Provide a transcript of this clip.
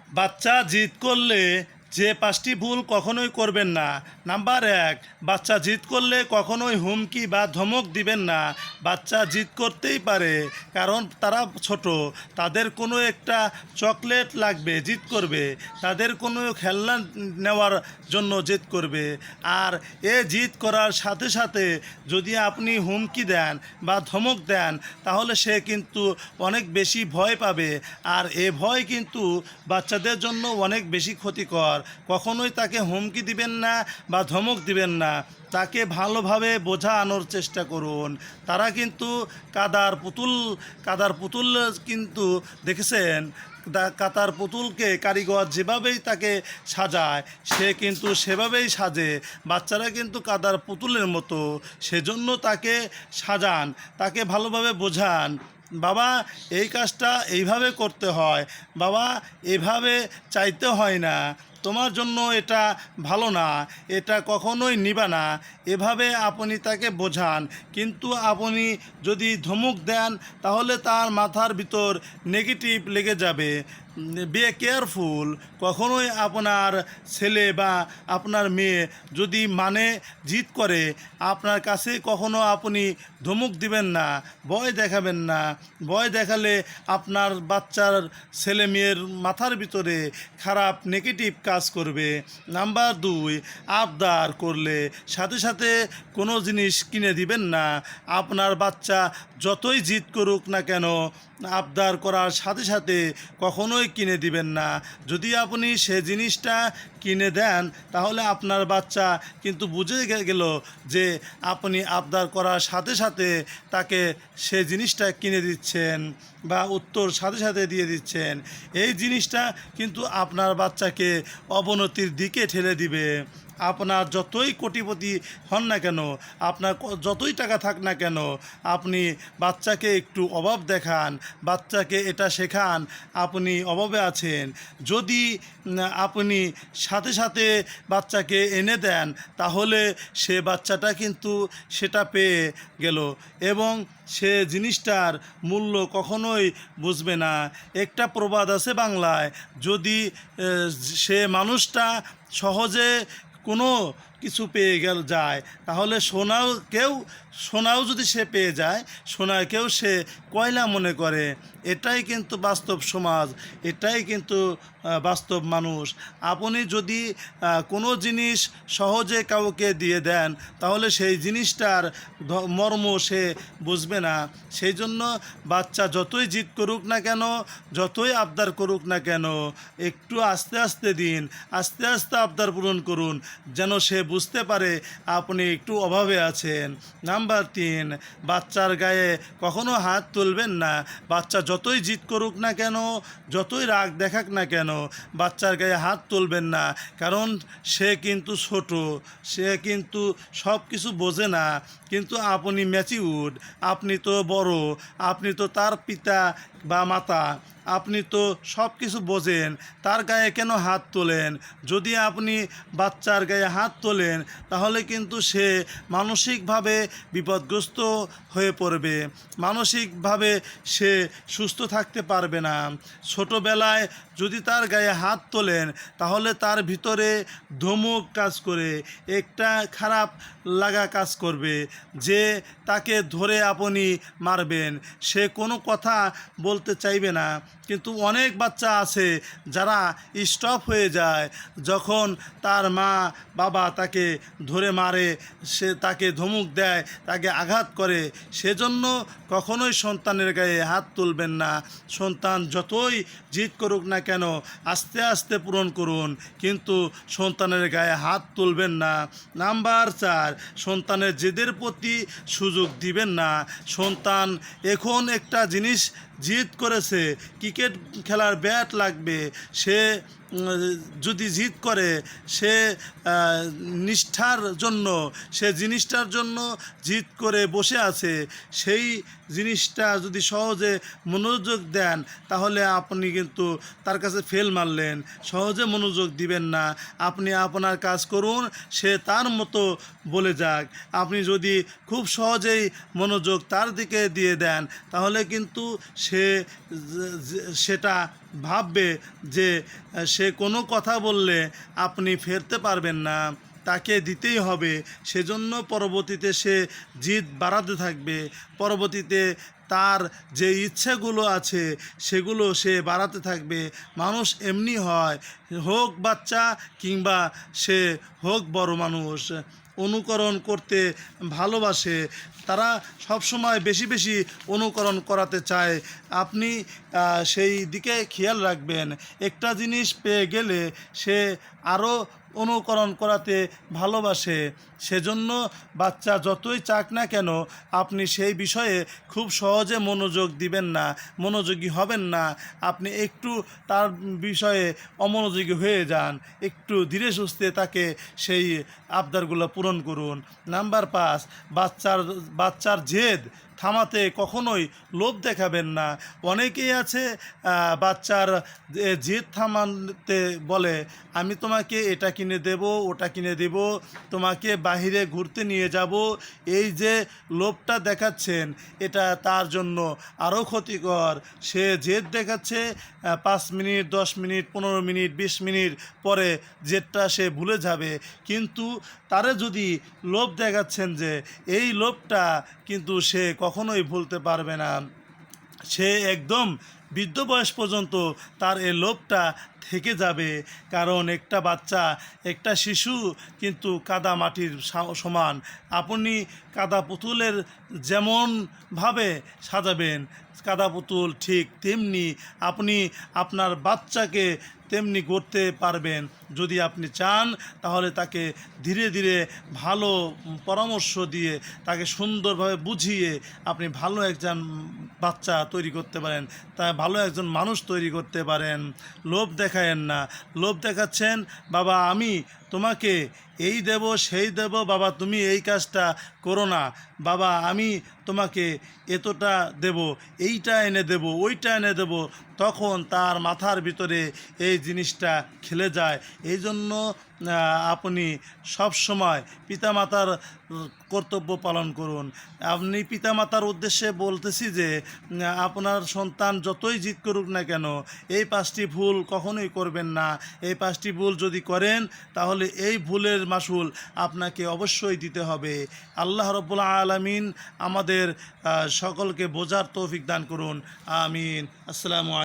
বাচ্চা জিদ করলে যে 5টি ভুল কখনোই করবেন না। নাম্বার 1, বাচ্চা জিদ করলে কখনোই হুমকি বা ধমক দিবেন না। বাচ্চা জিদ করতেই পারে, কারণ তারা ছোট। তাদের কোনো একটা চকলেট লাগবে, জিদ করবে। তাদের কোনো খেলনা নেওয়ার জন্য জিদ করবে। আর জিদ করার সাথে সাথে যদি আপনি হুমকি দেন বা ধমক দেন, তাহলে সে কিন্তু অনেক বেশি ভয় পাবে। আর ভয় কিন্তু বাচ্চাদের জন্য অনেক বেশি ক্ষতিকর। কখনোই তাকে হুমকি দিবেন না বা ধমক দিবেন না। তাকে ভালোভাবে বোঝানোর চেষ্টা করুন। তারা কিন্তু কাদার পুতুল কিন্তু দেখেছেন, কাতার পুতুলকে কারিগর যেভাবেই তাকে সাজায়, সে কিন্তু সেভাবেই সাজে। বাচ্চারা কিন্তু কাদার পুতুলের মতো, সেজন্য তাকে সাজান, তাকে ভালোভাবে বোঝান। বাবা, এই কাজটা এইভাবে করতে হয়, বাবা এভাবে চাইতে হয় না, তোমার জন্য এটা ভালো না, এটা কখনোই নিবা না। এভাবে আপনি তাকে বোঝান। কিন্তু আপনি যদি ধমক দেন, তাহলে তার মাথার ভিতর নেগেটিভ লেগে যাবে। Be careful. কখনোই আপনার ছেলে বা আপনার মেয়ে যদি জিদ করে, আপনার কাছে কখনো আপনি ধমক দিবেন না, ভয় দেখাবেন না। ভয় দেখালে আপনার বাচ্চার ছেলে মেয়ের মাথার ভিতরে খারাপ নেগেটিভ কাজ করবে। নাম্বার 2, আবদার করলে সাথে সাথে কোনো জিনিস কিনে দিবেন না। আপনার বাচ্চা যতই জিদ করুক না কেন, আবদার করার সাথে সাথে কখনোই কিনে দিবেন না। যদি আপনি সে জিনিসটা কিনে দেন, তাহলে আপনার বাচ্চা কিন্তু বুঝে গেল যে আপনি আবদার করার সাথে সাথে তাকে সে জিনিসটা কিনে দিচ্ছেন বা উত্তর সাথে সাথে দিয়ে দিচ্ছেন। এই জিনিসটা কিন্তু আপনার বাচ্চাকে অবনতির দিকে ঠেলে দিবে। আপনার যতই কোটিপতি হন না কেন, আপনার যতই টাকা থাক না কেন, আপনি বাচ্চাকে একটু অভাব দেখান, বাচ্চাকে এটা শেখান আপনি অভাবে আছেন। যদি আপনি সাথে সাথে বাচ্চাকে এনে দেন, তাহলে সে বাচ্চাটা কিন্তু সেটা পেয়ে গেল এবং সে জিনিসটার মূল্য কখনোই বুঝবে না। একটা প্রবাদ আছে বাংলায়, যদি সে মানুষটা সহজে কোনো কিছু পেয়ে যায়, তাহলে সোনাও যদি সে পেয়ে যায়, সোনাকেও সে কয়লা মনে করে। এটাই কিন্তু বাস্তব সমাজ, এটাই কিন্তু বাস্তব মানুষ। আপনি যদি কোনো জিনিস সহজে কাউকে দিয়ে দেন, তাহলে সেই জিনিসটার মর্ম সে বুঝবে না। সেই জন্য বাচ্চা যতই জিদ করুক না কেন, যতই আবদার করুক না কেন, একটু আস্তে আস্তে দিন, আস্তে আস্তে আবদার পূরণ করুন, যেন সে বুঝতে পারে আপনি একটু অভাবে আছেন। নাম্বার 3, বাচ্চার গায়ে কখনো হাত তুলবেন না। বাচ্চা যতই জিদ করুক না কেন, যতই রাগ দেখাক না কেন, বাচ্চার গায়ে হাত তুলবেন না। কারণ সে কিন্তু ছোট, সে কিন্তু সব কিছু বোঝে না। কিন্তু আপনি ম্যাচিউরড, আপনি তো বড়, আপনি তো তার পিতা বা মাতা, আপনি তো সব কিছু বোঝেন। তার গায়ে কেন হাত তোলেন? যদি আপনি বাচ্চার গায়ে হাত তোলেন, তাহলে কিন্তু সে মানসিকভাবে বিপদগ্রস্ত হয়ে পড়বে, মানসিকভাবে সে সুস্থ থাকতে পারবে না। ছোটোবেলায় যদি তার গায়ে হাত তোলেন, তাহলে তার ভিতরে ধমক কাজ করে, একটা খারাপ লাগা কাজ করবে যে তাকে ধরে আপনি মারবেন। সে কোনো কথা বলতে চাইবে না। কিন্তু অনেক বাচ্চা আছে যারা স্টপ হয়ে যায় যখন তার মা বাবা তাকে ধরে মারে, সে তাকে ধমক দেয়, তাকে আঘাত করে। সেজন্য কখনোই সন্তানের গায়ে হাত তুলবেন না। সন্তান যতই জিদ করুক না কেন, আস্তে আস্তে পূরণ করুন, কিন্তু সন্তানের গায়ে হাত তুলবেন না। নাম্বার 4, সন্তানের জেদের প্রতি সুযোগ দিবেন না। সন্তান এখন একটা জিনিস জিদ করেছে, ক্রিকেট খেলার ব্যাট লাগবে, সে যদি জিদ করে, সে নিষ্ঠার জন্য, সে জিনিসটার জন্য জিদ করে বসে আছে, সেই জিনিসটা যদি সহজে মনোযোগ দেন তাহলে আপনি কিন্তু তার কাছে ফেল মারলেন। সহজে মনোযোগ দিবেন না, আপনি আপনার কাজ করুন, সে তার মতো বলে যাক। আপনি যদি খুব সহজেই মনোযোগ তার দিকে দিয়ে দেন তাহলে কিন্তু সে সেটা ভাববে যে সে কোনো কথা বললে আপনি ফেরতে পারবেন না, তাকে দিতেই হবে। সেজন্য পরবর্তীতে সে জিদ বাড়াতে থাকবে, পরবর্তীতে তার যে ইচ্ছাগুলো আছে সেগুলো সে বাড়াতে থাকবে। মানুষ এমনি হয়, হোক বাচ্চা কিংবা সে হোক বড় মানুষ, অনুকরণ করতে ভালোবাসে। তারা সবসময় বেশি বেশি অনুকরণ করাতে চায়। আপনি সেই দিকে খেয়াল রাখবেন। একটা জিনিস পেয়ে গেলে সে আরও অনুকরণ করাতে ভালোবাসে। সেজন্য বাচ্চা যতই চাক না কেন আপনি সেই বিষয়ে খুব সহজে মনোযোগ দিবেন না, মনোযোগী হবেন না। আপনি একটু তার বিষয়ে অমনোযোগী হয়ে যান, একটু ধীরে সুস্থে তাকে সেই আবদারগুলো পূরণ করুন। নাম্বার 5, বাচ্চার জেদ থামাতে কখনোই লোভ দেখাবেন না। অনেকেই আছে বাচ্চার জেদ থামাতে বলে, আমি তোমাকে এটা কিনে দেব, ওটা কিনে দেব, তোমাকে বাহিরে ঘুরতে নিয়ে যাব। এই যে লোভটা দেখাচ্ছেন এটা তার জন্য আরও ক্ষতিকর। সে জেদ দেখাচ্ছে, 5 মিনিট, 10 মিনিট, 15 মিনিট, 20 মিনিট পরে জেদটা সে ভুলে যাবে। কিন্তু তারে যদি লোভ দেখাচ্ছেন যে এই লোভটা কিন্তু সে কখনোই ভুলতে পারবে না। সে একদম বৃদ্ধ বয়স পর্যন্ত তার এই লোভটা থেকে যাবে। কারণ একটা বাচ্চা, একটা শিশু কিন্তু কাদা মাটির সমান। আপনি কাদা পুতুলের যেমনভাবে সাজাবেন, কাদা পুতুল ঠিক তেমনি আপনি আপনার বাচ্চাকে তেমনি করতে পারবেন। যদি আপনি চান তাহলে তাকে ধীরে ধীরে ভালো পরামর্শ দিয়ে তাকে সুন্দরভাবে বুঝিয়ে আপনি ভালো একজন বাচ্চা তৈরি করতে পারেন, তাই ভালো একজন মানুষ তৈরি করতে পারেন। লোভ দেখায়েন না। লোভ দেখাচ্ছেন, বাবা আমি তোমাকে এই দেব সেই দেব, বাবা তুমি এই কাজটা করো না, বাবা আমি তোমাকে এতটা দেব, এইটা এনে দেব, ওইটা এনে দেব, তখন তার মাথার ভিতরে এই জিনিসটা খেলে যায়। এই জন্য আপনি সব সময় পিতামাতার কর্তব্য পালন করুন। আপনি পিতামাতার উদ্দেশ্যে বলতেছি যে আপনার সন্তান যতই জিদ করুক না কেন এই 5টি ভুল কখনোই করবেন না। এই 5টি ভুল যদি করেন তাহলে এই ভুলের মাসুল আপনাকে অবশ্যই দিতে হবে। আল্লাহ রাব্বুল আলামিন আমাদের সকলকে বোঝার তৌফিক দান করুন। আমিন। আসসালামু আলাইকুম।